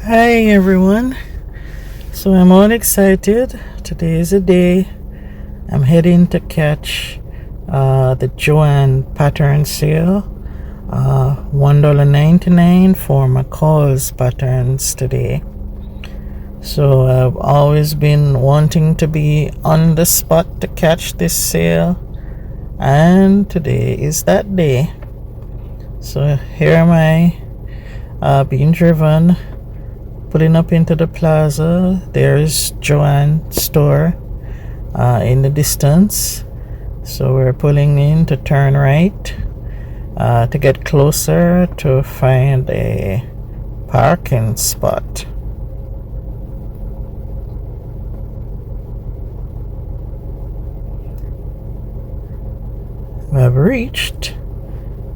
Hi everyone. So I'm all excited. Today is a day. I'm heading to catch the Joanne pattern sale. $1.99 for McCall's patterns today. So I've always been wanting to be on the spot to catch this sale, and today is that day. So here am I, being driven, pulling up into the plaza. There's Joann's store in the distance. So we're pulling in to turn right to get closer to find a parking spot. We've reached,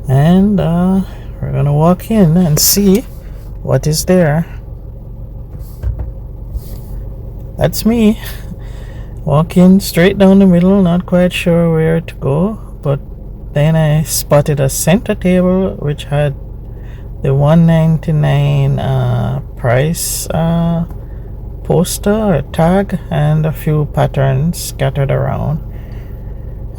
and we're gonna walk in and see what is there. That's me, walking straight down the middle, not quite sure where to go, but then I spotted a center table which had the $1.99 price poster or tag and a few patterns scattered around.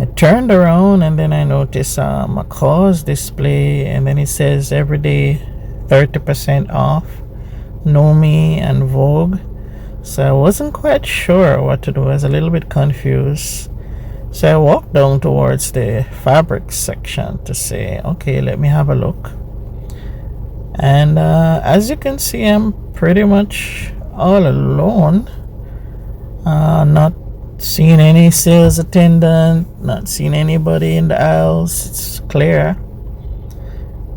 I turned around and then I noticed McCall's display, and then it says every day 30% off, Nomi and Vogue. So I wasn't quite sure what to do. I was a little bit confused. So I walked down towards the fabric section to say, okay, let me have a look. And as you can see, I'm pretty much all alone. Not seeing any sales attendant, not seeing anybody in the aisles. It's clear.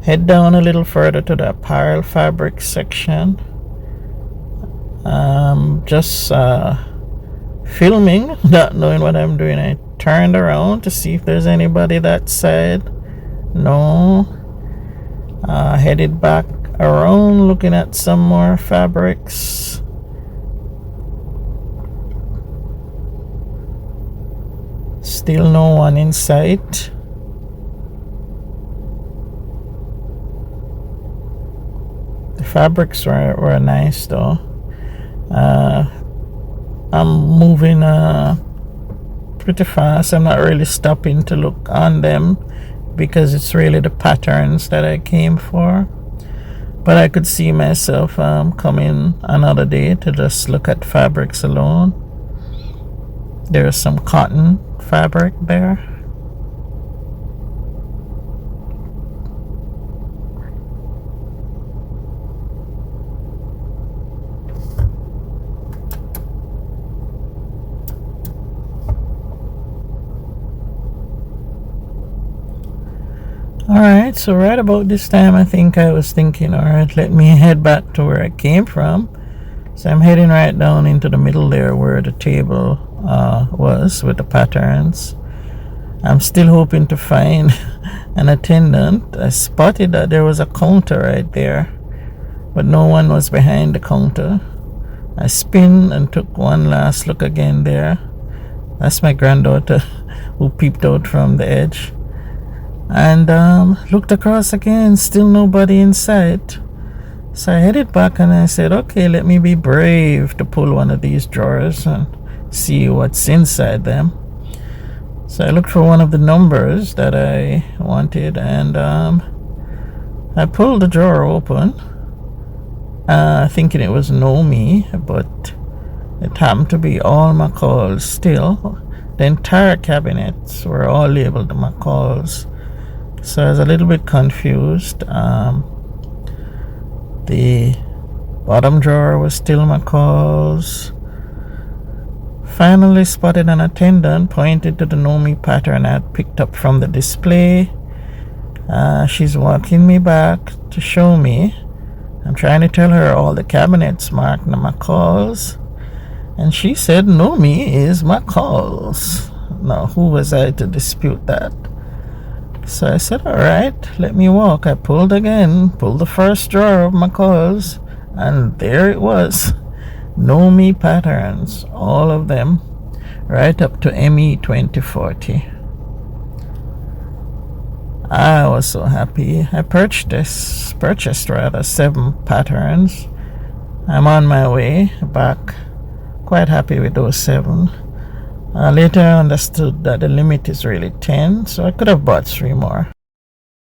Head down a little further to the apparel fabric section. Just filming, not knowing what I'm doing. I turned around to see if there's anybody that side. No. Headed back around, looking at some more fabrics. Still no one in sight. The fabrics were nice though. I'm moving pretty fast. I'm not really stopping to look on them because it's really the patterns that I came for. But I could see myself coming another day to just look at fabrics alone. There's some cotton fabric there. Alright, so right about this time I think I was thinking, alright, let me head back to where I came from. So I'm heading right down into the middle there where the table was with the patterns. I'm still hoping to find an attendant. I spotted that there was a counter right there, but no one was behind the counter. I spin and took one last look again there. That's my granddaughter who peeped out from the edge. And looked across again, still nobody in sight. So I headed back and I said, okay, let me be brave to pull one of these drawers and see what's inside them. So I looked for one of the numbers that I wanted, and I pulled the drawer open, thinking it was Nomi, but it happened to be all McCall's still. The entire cabinets were all labeled McCall's. So I was a little bit confused. The bottom drawer was still McCall's. Finally spotted an attendant, pointed to the Nomi pattern I had picked up from the display. She's walking me back to show me. I'm trying to tell her all the cabinets marked McCall's, and she said Nomi is McCall's. Now who was I to dispute that? So I said, alright, let me walk. I pulled the first drawer of McCall's, and there it was. Nomi patterns, all of them, right up to ME 2040. I was so happy. I purchased 7 patterns. I'm on my way back. Quite happy with those 7. Later I understood that the limit is really 10, so I could have bought 3 more.